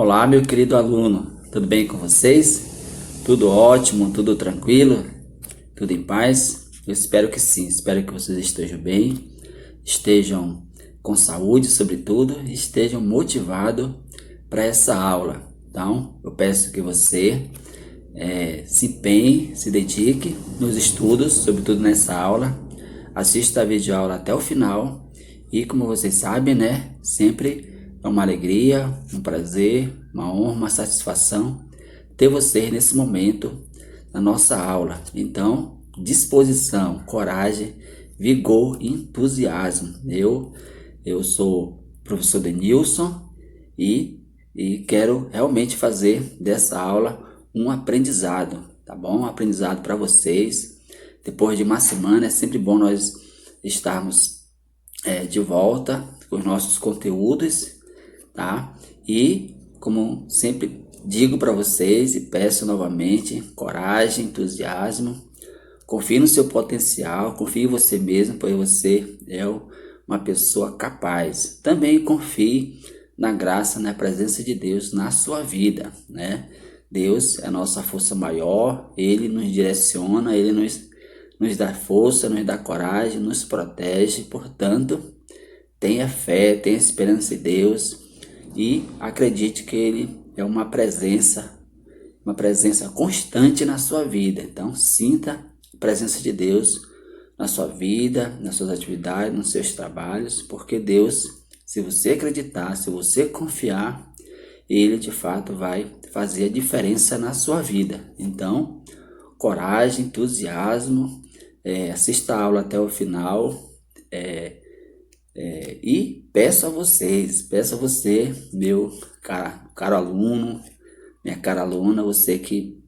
Olá, meu querido aluno, tudo bem com vocês? Tudo ótimo, tudo tranquilo? Tudo em paz? Eu espero que sim, espero que vocês estejam bem, estejam com saúde, sobretudo, e estejam motivados para essa aula. Então, eu peço que você se empenhe, se dedique nos estudos, sobretudo nessa aula, assista a videoaula até o final e, como vocês sabem, né, sempre é uma alegria, um prazer, uma honra, uma satisfação ter vocês nesse momento na nossa aula. Então, disposição, coragem, vigor e entusiasmo. Eu sou o professor Denilson e quero realmente fazer dessa aula um aprendizado, tá bom? Um aprendizado para vocês. Depois de uma semana é sempre bom nós estarmos de volta com os nossos conteúdos, tá? E como sempre digo para vocês e peço novamente, coragem, entusiasmo, confie no seu potencial, confie em você mesmo, pois você é uma pessoa capaz. Também confie na graça, na presença de Deus na sua vida, né? Deus é a nossa força maior, Ele nos direciona, Ele nos dá força, nos dá coragem, nos protege. Portanto, tenha fé, tenha esperança em Deus e acredite que Ele é uma presença constante na sua vida. Então, sinta a presença de Deus na sua vida, nas suas atividades, nos seus trabalhos, porque Deus, se você acreditar, se você confiar, Ele de fato vai fazer a diferença na sua vida. Então, coragem, entusiasmo, assista a aula até o final. E peço a você, meu caro aluno, minha cara aluna, você que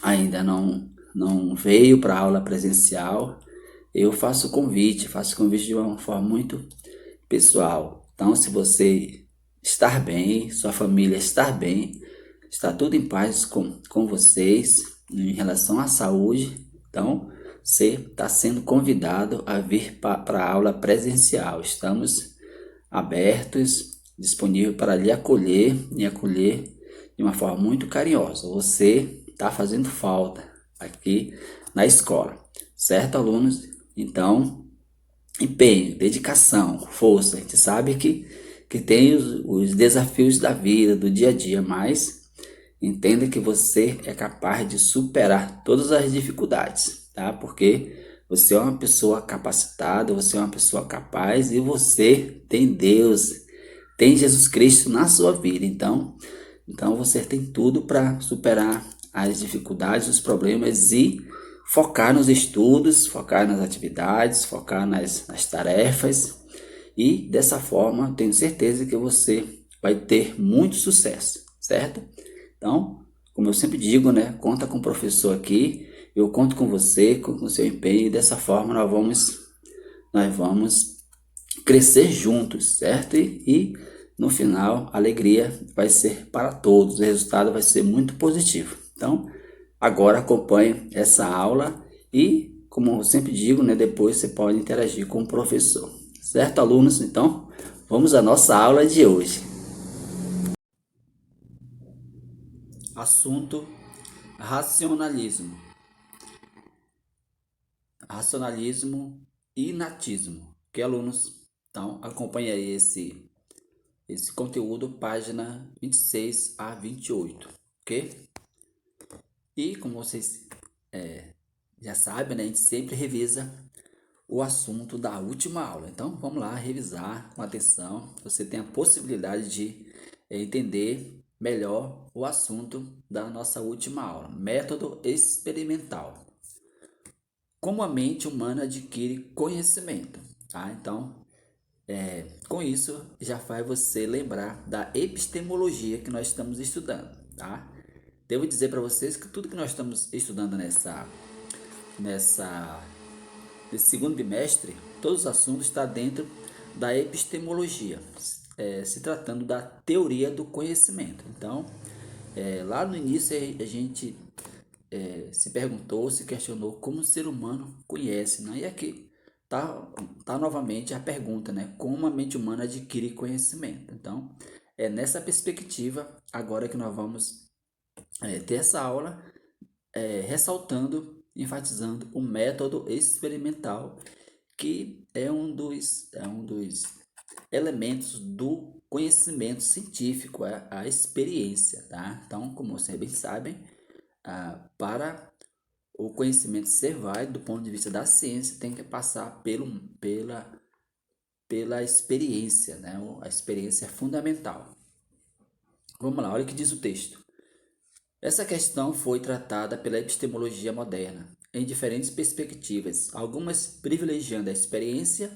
ainda não veio para a aula presencial, eu faço o convite de uma forma muito pessoal. Então, se você estar bem, sua família estar bem, está tudo em paz com vocês em relação à saúde, então você está sendo convidado a vir para a aula presencial. Estamos abertos, disponíveis para lhe acolher e acolher de uma forma muito carinhosa. Você está fazendo falta aqui na escola, certo, alunos? Então, empenho, dedicação, força. A gente sabe que tem os desafios da vida, do dia a dia, mas entenda que você é capaz de superar todas as dificuldades, tá? Porque você é uma pessoa capacitada, você é uma pessoa capaz e você tem Deus, tem Jesus Cristo na sua vida. Então você tem tudo para superar as dificuldades, os problemas e focar nos estudos, focar nas atividades, focar nas tarefas. E dessa forma, tenho certeza que você vai ter muito sucesso, certo? Então, como eu sempre digo, né, conta com o professor aqui, eu conto com você, com o seu empenho, e dessa forma nós vamos crescer juntos, certo? E no final, a alegria vai ser para todos, o resultado vai ser muito positivo. Então, agora acompanhe essa aula e, como eu sempre digo, né, depois você pode interagir com o professor. Certo, alunos? Então, vamos à nossa aula de hoje. Assunto: racionalismo. Racionalismo e natismo. Ok, alunos? Então, acompanhe aí esse conteúdo, página 26 a 28, ok? E como vocês já sabem, né, a gente sempre revisa o assunto da última aula. Então, vamos lá revisar com atenção. Você tem a possibilidade de entender melhor o assunto da nossa última aula. Método experimental. Como a mente humana adquire conhecimento, tá? Então, com isso, já faz você lembrar da epistemologia que nós estamos estudando, tá? Devo dizer para vocês que tudo que nós estamos estudando nessa nesse segundo bimestre, todos os assuntos estão dentro da epistemologia, se tratando da teoria do conhecimento. Então, lá no início a gente se perguntou, se questionou como o ser humano conhece, né? E aqui tá novamente a pergunta, né? Como a mente humana adquire conhecimento. Então, é nessa perspectiva agora que nós vamos ter essa aula, ressaltando, enfatizando o método experimental, que é um dos elementos do conhecimento científico, é a experiência, tá? Então, como vocês bem sabem, para o conhecimento ser válido do ponto de vista da ciência, tem que passar pela experiência, né? A experiência é fundamental. Vamos lá, olha o que diz o texto. Essa questão foi tratada pela epistemologia moderna em diferentes perspectivas, algumas privilegiando a experiência,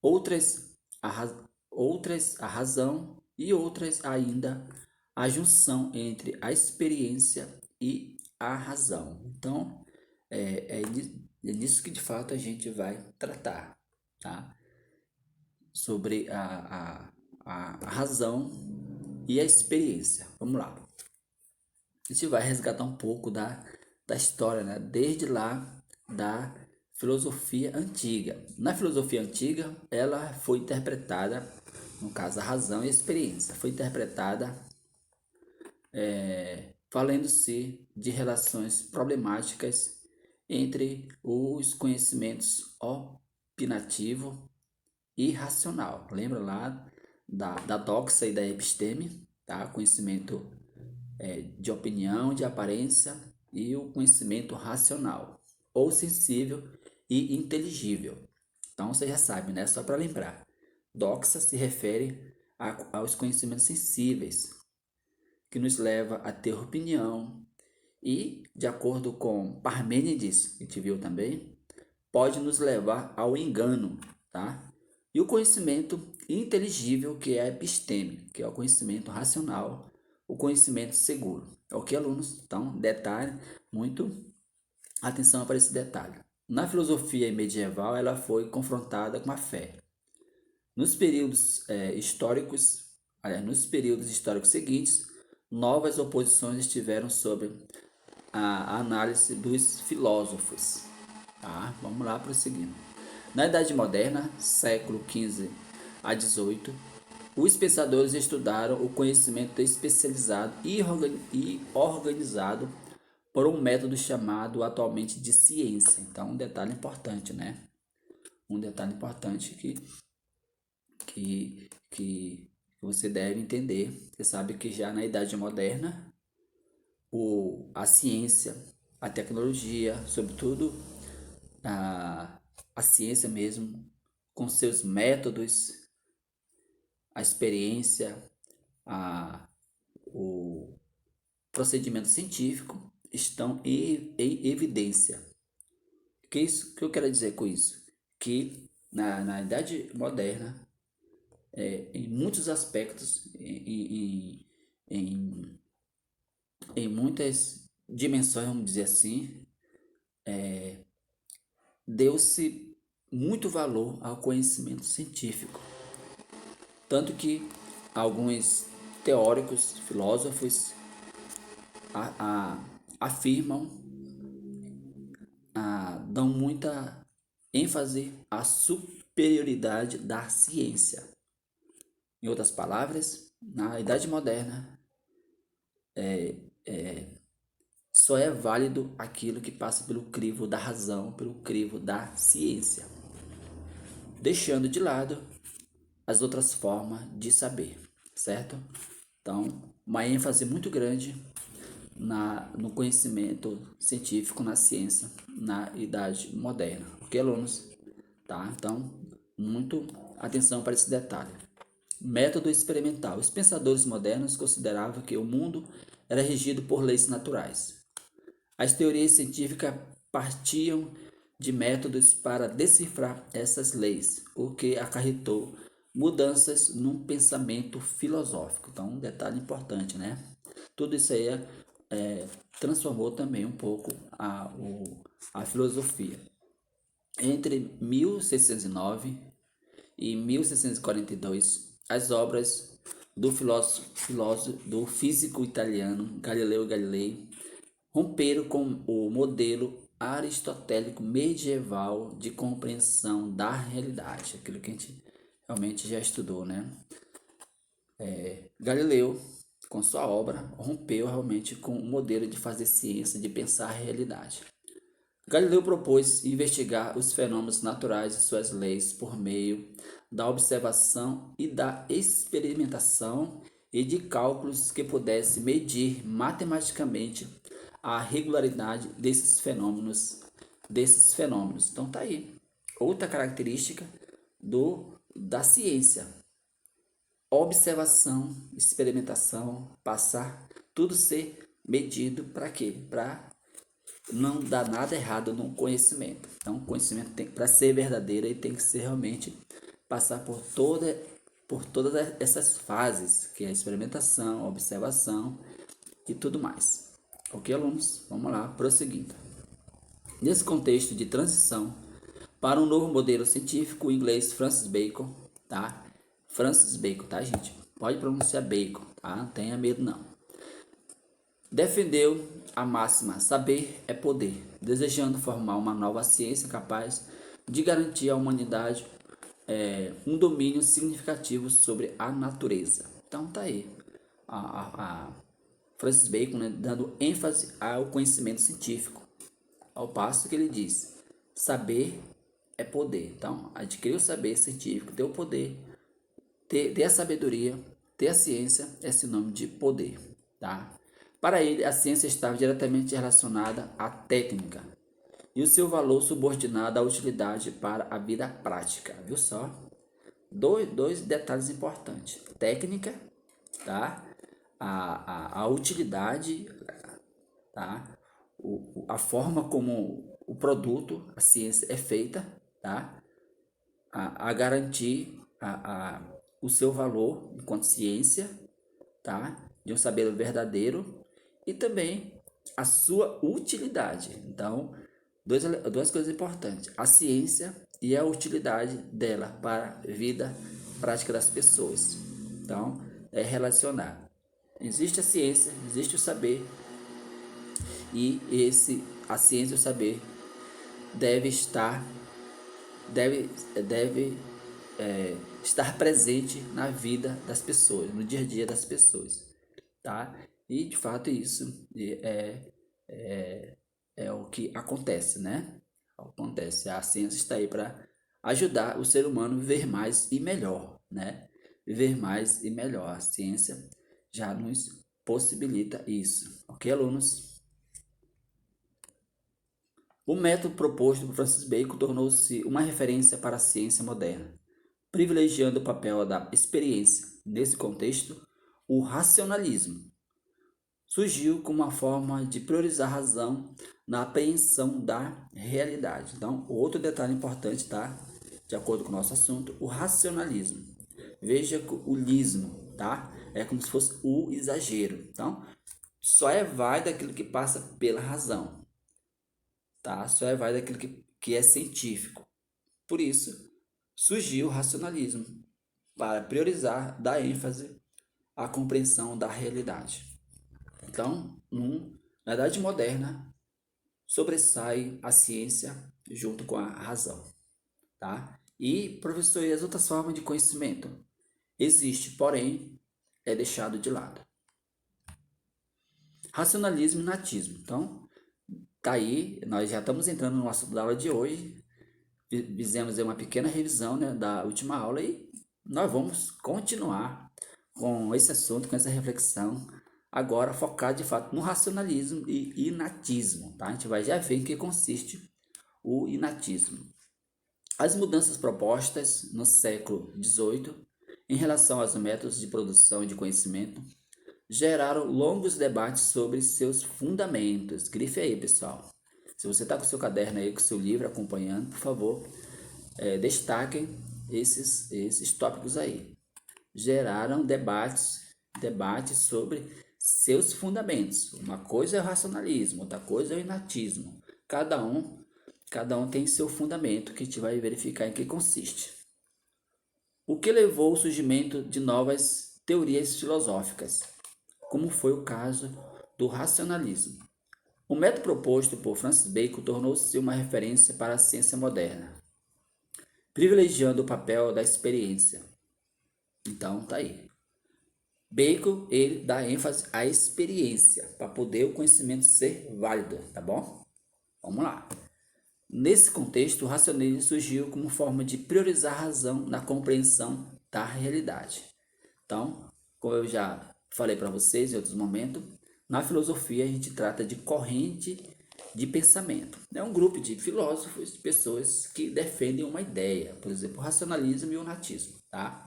outras a razão e outras ainda a junção entre a experiência e a razão. Então, é nisso que de fato a gente vai tratar, tá? Sobre a razão e a experiência. Vamos lá. A gente vai resgatar um pouco da história, né? Desde lá da filosofia antiga. Na filosofia antiga, ela foi interpretada, no caso a razão e a experiência, foi interpretada valendo-se de relações problemáticas entre os conhecimentos opinativo e racional. Lembra lá da doxa e da episteme, tá? Conhecimento de opinião, de aparência e o conhecimento racional, ou sensível e inteligível. Então você já sabe, né? Só para lembrar. Doxa se refere aos conhecimentos sensíveis, que nos leva a ter opinião e, de acordo com Parmênides, que a gente viu também, pode nos levar ao engano, tá? E o conhecimento inteligível, que é a episteme, que é o conhecimento racional, o conhecimento seguro. Ok, alunos? Então, detalhe, muito atenção para esse detalhe. Na filosofia medieval, ela foi confrontada com a fé. Nos períodos nos períodos históricos seguintes, novas oposições estiveram sobre a análise dos filósofos. Tá? Vamos lá, prosseguindo. Na Idade Moderna, século XV a XVIII, os pensadores estudaram o conhecimento especializado e organizado por um método chamado atualmente de ciência. Então, um detalhe importante, né? Um detalhe importante que você deve entender. Você sabe que já na Idade Moderna, a ciência, a tecnologia, sobretudo a ciência mesmo, com seus métodos, a experiência, o procedimento científico estão em evidência. Que eu quero dizer com isso? Que na Idade Moderna, em muitos aspectos, em, em muitas dimensões, vamos dizer assim, deu-se muito valor ao conhecimento científico. Tanto que alguns teóricos, filósofos, afirmam, dão muita ênfase à superioridade da ciência. Em outras palavras, na Idade Moderna, só é válido aquilo que passa pelo crivo da razão, pelo crivo da ciência, deixando de lado as outras formas de saber, certo? Então, uma ênfase muito grande no conhecimento científico, na ciência, na Idade Moderna. Ok, alunos? Tá? Então, muito atenção para esse detalhe. Método experimental. Os pensadores modernos consideravam que o mundo era regido por leis naturais. As teorias científicas partiam de métodos para decifrar essas leis, o que acarretou mudanças no pensamento filosófico. Então, um detalhe importante, né? Tudo isso aí transformou também um pouco a filosofia. Entre 1609 e 1642, as obras do físico italiano Galileu Galilei romperam com o modelo aristotélico medieval de compreensão da realidade, aquilo que a gente realmente já estudou, né? Galileu, com sua obra, rompeu realmente com o modelo de fazer ciência, de pensar a realidade. Galileu propôs investigar os fenômenos naturais e suas leis por meio da observação e da experimentação e de cálculos que pudesse medir matematicamente a regularidade desses fenômenos. Então tá aí. Outra característica da ciência: observação, experimentação, passar, tudo ser medido para quê? Para não dar nada errado no conhecimento. Então, o conhecimento para ser verdadeiro, ele tem que ser realmente passar por todas essas fases, que é a experimentação, a observação e tudo mais. Ok, alunos? Vamos lá, prosseguindo. Nesse contexto de transição para um novo modelo científico, o inglês Francis Bacon, tá? Francis Bacon, tá, gente? Pode pronunciar Bacon, tá? Não tenha medo, não. Defendeu a máxima saber é poder, desejando formar uma nova ciência capaz de garantir à humanidade um domínio significativo sobre a natureza. Então tá aí a Francis Bacon, né, dando ênfase ao conhecimento científico, ao passo que ele diz: saber é poder. Então, adquirir o saber científico, ter o poder, ter a sabedoria, ter a ciência é sinônimo de poder, tá? Para ele, a ciência estava diretamente relacionada à técnica e o seu valor subordinado à utilidade para a vida prática. Viu só? Dois detalhes importantes: técnica, tá? A utilidade, tá? A forma como o produto, a ciência é feita, tá? A garantir o seu valor enquanto ciência, tá? De um saber verdadeiro e também a sua utilidade. Então, duas coisas importantes: a ciência e a utilidade dela para a vida prática das pessoas. Então, é relacionar. Existe a ciência, existe o saber, e a ciência e o saber deve estar deve, deve estar presente na vida das pessoas, no dia a dia das pessoas, tá? E de fato isso é o que acontece, né? Acontece, a ciência está aí para ajudar o ser humano a viver mais e melhor, né? Viver mais e melhor. A ciência já nos possibilita isso, ok, alunos? O método proposto por Francis Bacon tornou-se uma referência para a ciência moderna, privilegiando o papel da experiência. Nesse contexto, o racionalismo surgiu como uma forma de priorizar a razão na apreensão da realidade. Então, outro detalhe importante, tá? De acordo com o nosso assunto, o racionalismo. Veja o lismo, tá? É como se fosse o exagero. Então, só é válido aquilo que passa pela razão, tá? Só é válido aquilo que é científico. Por isso, surgiu o racionalismo, para priorizar, dar ênfase à compreensão da realidade. Então, na Idade Moderna, sobressai a ciência junto com a razão, tá? E, professor, e as outras formas de conhecimento? Existe, porém, é deixado de lado. Racionalismo e natismo. Então, tá aí, nós já estamos entrando no assunto da aula de hoje. Fizemos uma pequena revisão, né, da última aula e nós vamos continuar com esse assunto, com essa reflexão, agora focado de fato no racionalismo e inatismo, tá? A gente vai já ver em que consiste o inatismo. As mudanças propostas no século XVIII em relação aos métodos de produção de conhecimento geraram longos debates sobre seus fundamentos. Grife aí, pessoal. Se você está com seu caderno aí, com seu livro acompanhando, por favor, destaquem esses tópicos aí. Geraram debates sobre seus fundamentos. Uma coisa é o racionalismo, outra coisa é o inatismo. Cada um tem seu fundamento, que a gente vai verificar em que consiste. O que levou ao surgimento de novas teorias filosóficas, como foi o caso do racionalismo. O método proposto por Francis Bacon tornou-se uma referência para a ciência moderna, privilegiando o papel da experiência. Então, tá aí. Bacon, ele dá ênfase à experiência, para poder o conhecimento ser válido, tá bom? Vamos lá. Nesse contexto, o racionalismo surgiu como forma de priorizar a razão na compreensão da realidade. Então, como eu já falei para vocês em outros momentos, na filosofia a gente trata de corrente de pensamento. É um grupo de filósofos, de pessoas que defendem uma ideia, por exemplo, o racionalismo e o natismo, tá?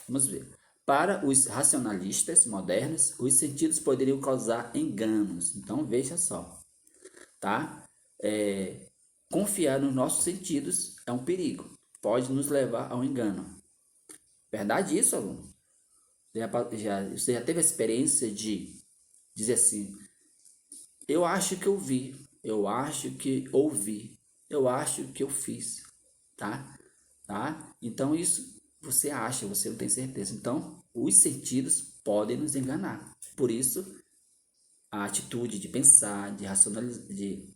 Vamos ver. Para os racionalistas modernos, os sentidos poderiam causar enganos. Então, veja só, tá? Confiar nos nossos sentidos é um perigo. Pode nos levar ao engano. Verdade isso, aluno? Você já teve a experiência de dizer assim, eu acho que eu vi, eu acho que ouvi, eu acho que eu fiz, tá? Tá? Então isso você acha, você não tem certeza. Então, os sentidos podem nos enganar. Por isso, a atitude de pensar, de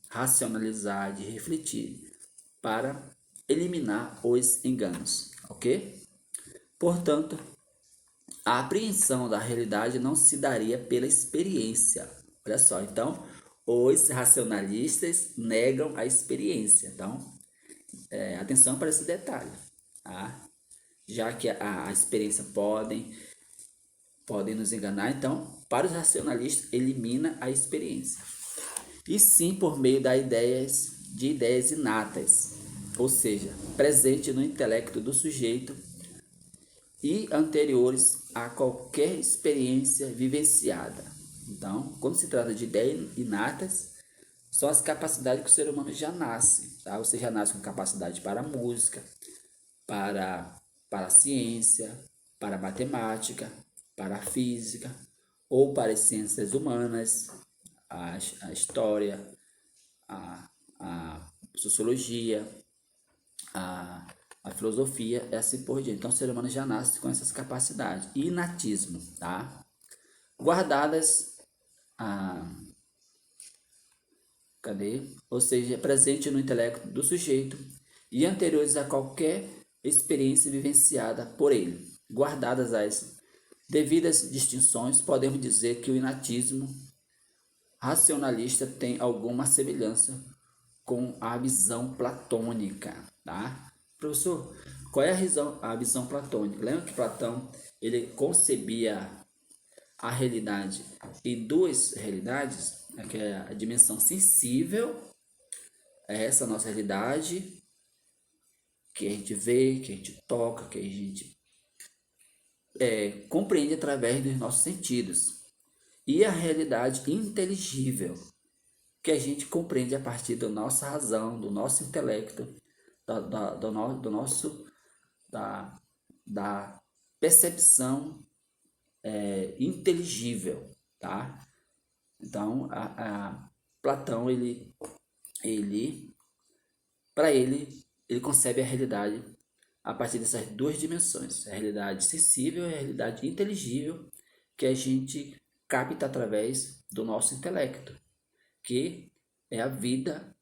racionalizar, de refletir, para eliminar os enganos, ok? Portanto, a apreensão da realidade não se daria pela experiência. Olha só, então, os racionalistas negam a experiência. Então, atenção para esse detalhe, tá? Já que a experiência podem nos enganar, então, para os racionalistas, elimina a experiência. E sim por meio de ideias inatas, ou seja, presente no intelecto do sujeito e anteriores a qualquer experiência vivenciada. Então, quando se trata de ideias inatas, são as capacidades que o ser humano já nasce, tá? Você já nasce com capacidade para a música, para a ciência, para a matemática, para a física, ou para as ciências humanas, a história, a sociologia, a, a filosofia e assim por diante. Então, o ser humano já nasce com essas capacidades. Inatismo, tá? Guardadas, a, cadê? Ou seja, presente no intelecto do sujeito e anteriores a qualquer experiência vivenciada por ele. Guardadas as devidas distinções, podemos dizer que o inatismo racionalista tem alguma semelhança com a visão platônica, tá? Professor, qual é a visão platônica? Lembra que Platão ele concebia a realidade em duas realidades, que é a dimensão sensível, é essa nossa realidade que a gente vê, que a gente toca, que a gente compreende através dos nossos sentidos, e a realidade inteligível, que a gente compreende a partir da nossa razão, do nosso intelecto, do nosso da, da percepção inteligível, tá? Então, Platão ele para ele concebe a realidade a partir dessas duas dimensões, a realidade sensível e a realidade inteligível, que a gente capta através do nosso intelecto, que é a vida.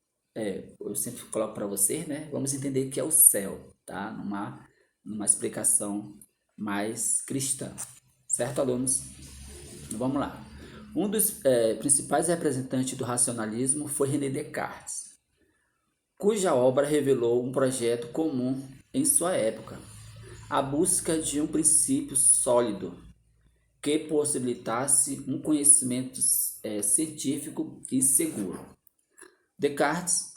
Eu sempre coloco para vocês, né? Vamos entender que é o céu, tá? Numa explicação mais cristã, certo, alunos? Vamos lá. Um dos principais representantes do racionalismo foi René Descartes, cuja obra revelou um projeto comum em sua época, a busca de um princípio sólido que possibilitasse um conhecimento científico e seguro. Descartes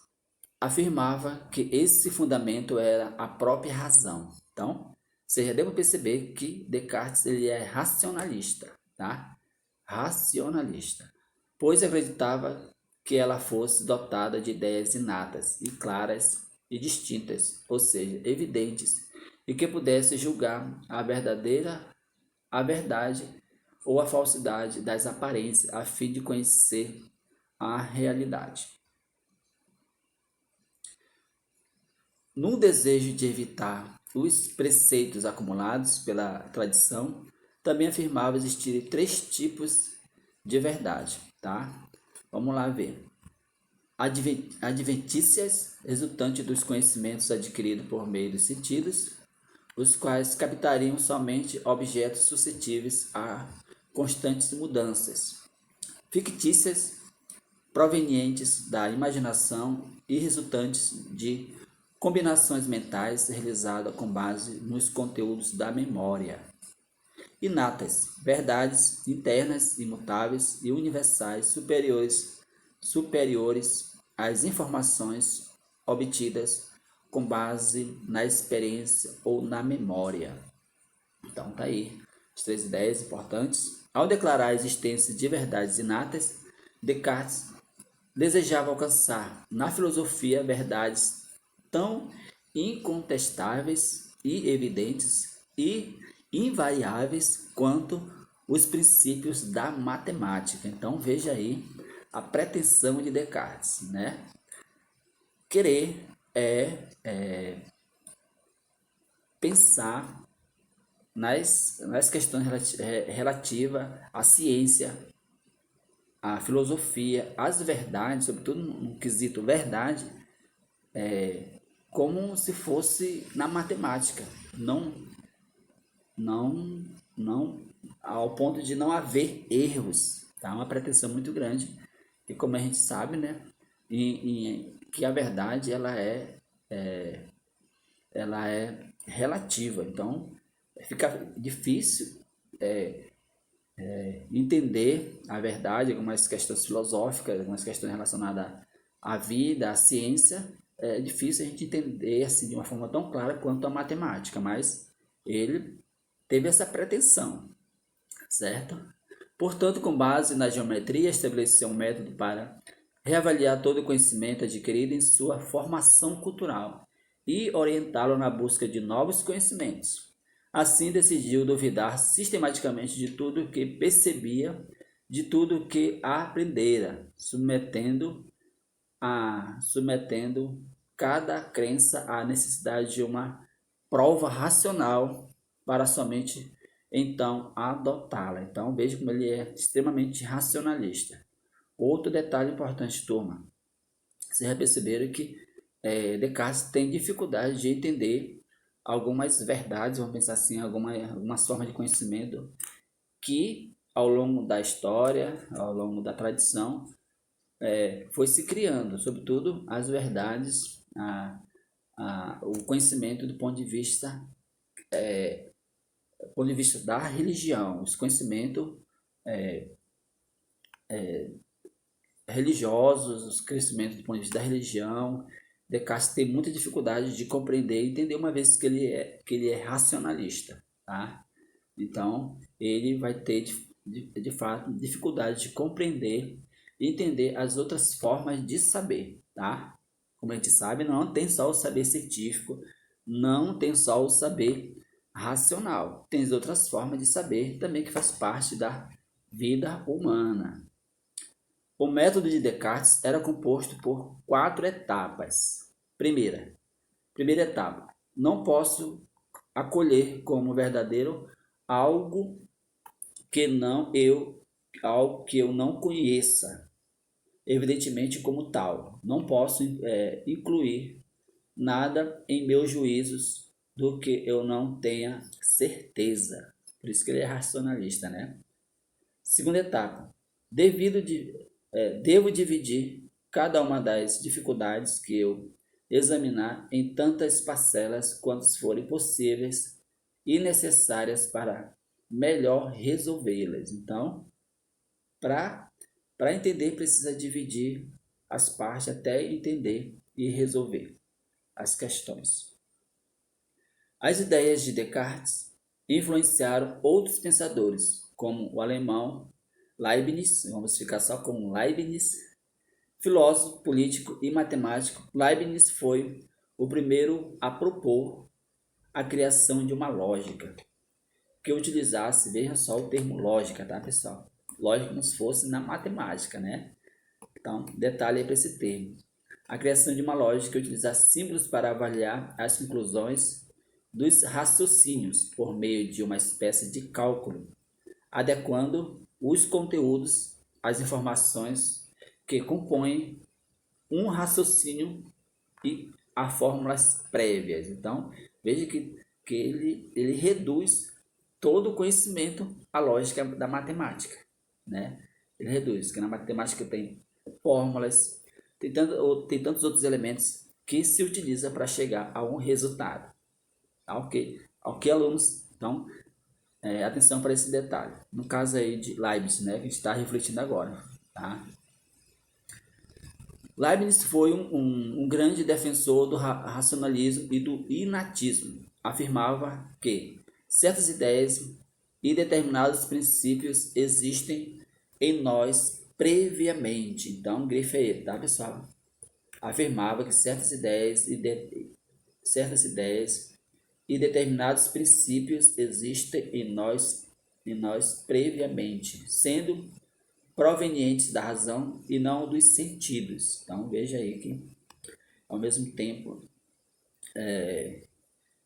afirmava que esse fundamento era a própria razão. Então, você já deve perceber que Descartes ele é racionalista, tá? Racionalista, pois acreditava que ela fosse dotada de ideias inatas e claras e distintas, ou seja, evidentes, e que pudesse julgar a verdade ou a falsidade das aparências a fim de conhecer a realidade. No desejo de evitar os preceitos acumulados pela tradição, também afirmava existirem três tipos de verdade, tá? Vamos lá ver. Adventícias, resultantes dos conhecimentos adquiridos por meio dos sentidos, os quais captariam somente objetos suscetíveis a constantes mudanças, fictícias, provenientes da imaginação e resultantes de combinações mentais realizadas com base nos conteúdos da memória. Inatas, verdades internas, imutáveis e universais superiores às informações obtidas com base na experiência ou na memória. Então tá aí as 3 ideias importantes. Ao declarar a existência de verdades inatas, Descartes desejava alcançar na filosofia verdades tão incontestáveis e evidentes e invariáveis quanto os princípios da matemática. Então veja aí a pretensão de Descartes, né? Querer pensar nas questões relativas à ciência, à filosofia, às verdades, sobretudo no quesito verdade, como se fosse na matemática, não ao ponto de não haver erros, tá? Uma pretensão muito grande, e como a gente sabe, né, que a verdade ela é relativa, então fica difícil entender a verdade, algumas questões filosóficas, algumas questões relacionadas à vida, à ciência. É difícil a gente entender assim de uma forma tão clara quanto a matemática, mas ele teve essa pretensão, certo? Portanto, com base na geometria, estabeleceu um método para reavaliar todo o conhecimento adquirido em sua formação cultural e orientá-lo na busca de novos conhecimentos. Assim, decidiu duvidar sistematicamente de tudo que percebia, de tudo que aprendera, submetendo cada crença à necessidade de uma prova racional para somente então adotá-la. Então veja como ele é extremamente racionalista. Outro detalhe importante, turma, vocês já perceberam que Descartes tem dificuldade de entender algumas verdades, vamos pensar assim, algumas formas de conhecimento que ao longo da história, ao longo da tradição, foi se criando, sobretudo as verdades, o conhecimento do ponto de vista da religião, os conhecimentos religiosos, os conhecimentos do ponto de vista da religião. Descartes tem muita dificuldade de compreender e entender, uma vez que ele é racionalista, tá? Então ele vai ter de fato dificuldade de compreender e entender as outras formas de saber, tá? Como a gente sabe, não tem só o saber científico, não tem só o saber racional, tem outras formas de saber também que faz parte da vida humana. O método de Descartes era composto por 4 etapas. Primeira etapa: não posso acolher como verdadeiro algo algo que eu não conheça, evidentemente como tal. Não posso incluir nada em meus juízos do que eu não tenha certeza. Por isso que ele é racionalista, né? Segunda etapa: devo dividir cada uma das dificuldades que eu examinar em tantas parcelas quantas forem possíveis e necessárias para melhor resolvê-las. Então, para entender, precisa dividir as partes até entender e resolver as questões. As ideias de Descartes influenciaram outros pensadores, como o alemão Leibniz, vamos ficar só com Leibniz, filósofo, político e matemático. Leibniz foi o primeiro a propor a criação de uma lógica que utilizasse, veja só o termo lógica, tá, pessoal? Lógica como se fosse na matemática, né? Então, detalhe aí para esse termo. A criação de uma lógica que utilizasse símbolos para avaliar as conclusões dos raciocínios por meio de uma espécie de cálculo, adequando os conteúdos às informações que compõem um raciocínio e a fórmulas prévias. Então, veja que ele reduz todo o conhecimento à lógica da matemática, né? Ele reduz, que na matemática tem fórmulas, tem tantos outros elementos que se utiliza para chegar a um resultado. Tá? Ok, alunos? Então, atenção para esse detalhe. No caso aí de Leibniz, né, que a gente está refletindo agora. Tá? Leibniz foi um grande defensor do racionalismo e do inatismo. Afirmava que certas ideias e determinados princípios existem em nós previamente. Então, grife aí, tá, pessoal? Afirmava que certas ideias e determinados princípios existem em nós previamente, sendo provenientes da razão e não dos sentidos. Então veja aí que ao mesmo tempo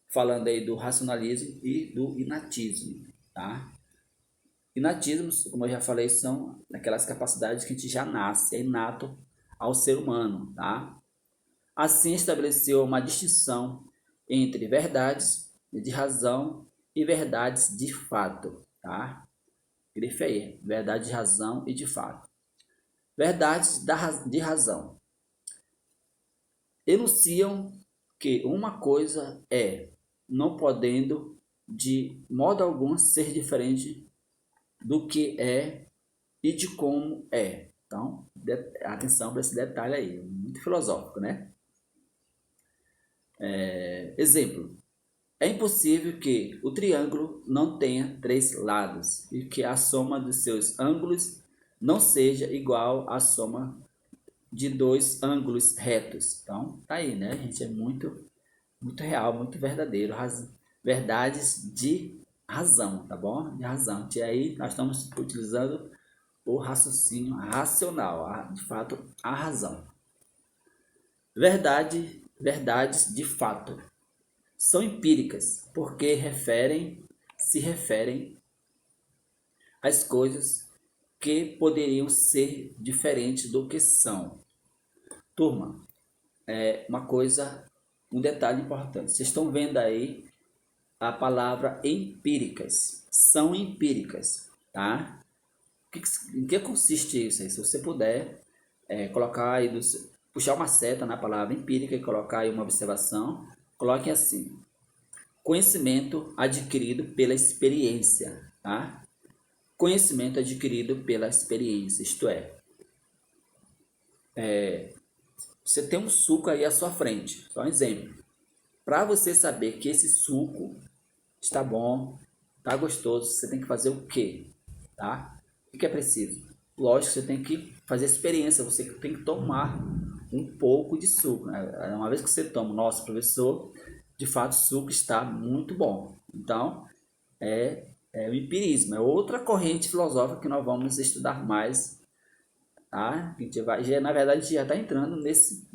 falando aí do racionalismo e do inatismo, tá? Inatismo, como eu já falei, são aquelas capacidades que a gente já nasce, é inato ao ser humano, tá? Assim estabeleceu uma distinção entre verdades de razão e verdades de fato, tá? Grife aí, verdade de razão e de fato. Verdades de razão enunciam que uma coisa é, não podendo de modo algum ser diferente do que é e de como é. Então, atenção para esse detalhe aí, muito filosófico, né? Exemplo: é impossível que o triângulo não tenha três lados e que a soma dos seus ângulos não seja igual à soma de dois ângulos retos. Então, tá aí, né? A gente é muito real, muito verdadeiro. Verdades de razão, tá bom? De razão. E aí nós estamos utilizando o raciocínio racional, de fato, a razão. Verdades de fato são empíricas, porque se referem às coisas que poderiam ser diferentes do que são. Turma, um detalhe importante. Vocês estão vendo aí a palavra empíricas. São empíricas, tá? Em que consiste isso aí? Se você puder colocar aí, puxar uma seta na palavra empírica e colocar aí uma observação, coloque assim: conhecimento adquirido pela experiência, tá? Conhecimento adquirido pela experiência, isto é, você tem um suco aí à sua frente, só um exemplo. Para você saber que esse suco está bom, está gostoso, você tem que fazer o quê? Tá? O que é preciso? Lógico, você tem que fazer experiência, você tem que tomar um pouco de suco. Né? Uma vez que você toma, nosso professor, de fato o suco está muito bom. Então, é o empirismo, é outra corrente filosófica que nós vamos estudar mais. Tá? A gente vai, na verdade, a gente já está entrando nesse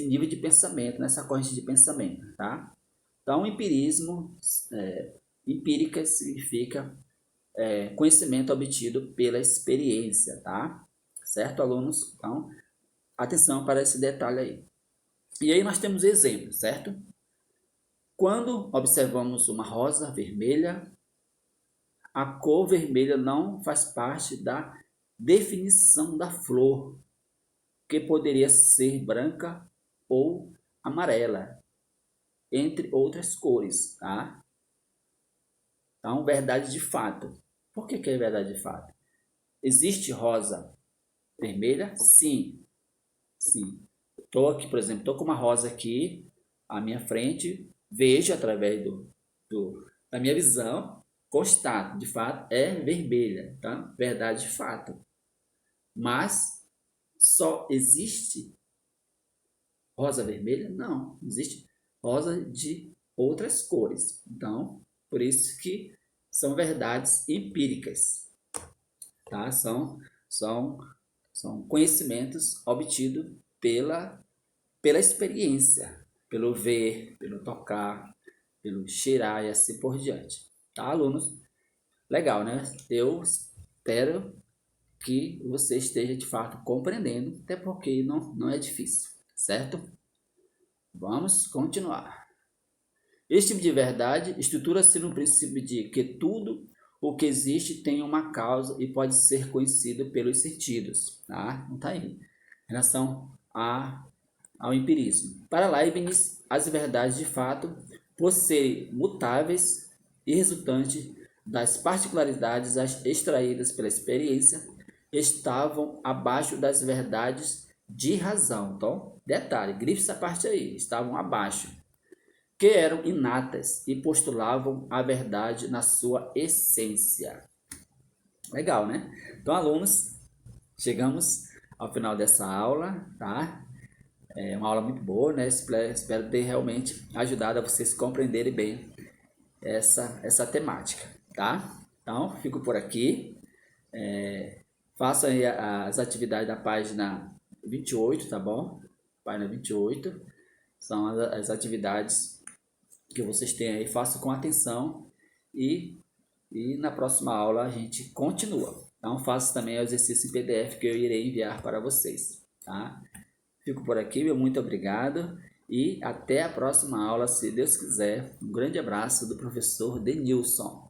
nível de pensamento, nessa corrente de pensamento. Tá? Então, empirismo, empírica significa conhecimento obtido pela experiência, tá? Certo, alunos? Então, atenção para esse detalhe aí. E aí nós temos exemplos, certo? Quando observamos uma rosa vermelha, a cor vermelha não faz parte da definição da flor, que poderia ser branca ou amarela, entre outras cores, tá? Então, verdade de fato. Por que é verdade de fato? Existe rosa vermelha? Sim, sim. Estou aqui, por exemplo, estou com uma rosa aqui à minha frente, vejo através da minha visão, constato, de fato, é vermelha, tá? Verdade de fato. Mas só existe rosa vermelha? Não, existe rosa de outras cores. Então, por isso que são verdades empíricas, tá? São conhecimentos obtidos pela experiência, pelo ver, pelo tocar, pelo cheirar e assim por diante. Tá, alunos? Legal, né? Eu espero que você esteja de fato compreendendo, até porque não é difícil, certo? Vamos continuar. Este tipo de verdade estrutura-se no princípio de que tudo o que existe tem uma causa e pode ser conhecido pelos sentidos. Tá? Então tá aí. Em relação ao empirismo. Para Leibniz, as verdades de fato, por serem mutáveis e resultantes das particularidades extraídas pela experiência, estavam abaixo das verdades de razão. Então, detalhe, grife essa parte aí, estavam abaixo, que eram inatas e postulavam a verdade na sua essência. Legal, né? Então, alunos, chegamos ao final dessa aula, tá? É uma aula muito boa, né? Espero ter realmente ajudado a vocês compreenderem bem essa temática, tá? Então, fico por aqui. Façam aí as atividades da página 28, tá bom? Página 28 são as atividades que vocês têm aí. Façam com atenção e na próxima aula a gente continua. Então, faça também o exercício em PDF que eu irei enviar para vocês, tá? Fico por aqui, meu muito obrigado e até a próxima aula, se Deus quiser. Um grande abraço do professor Denilson.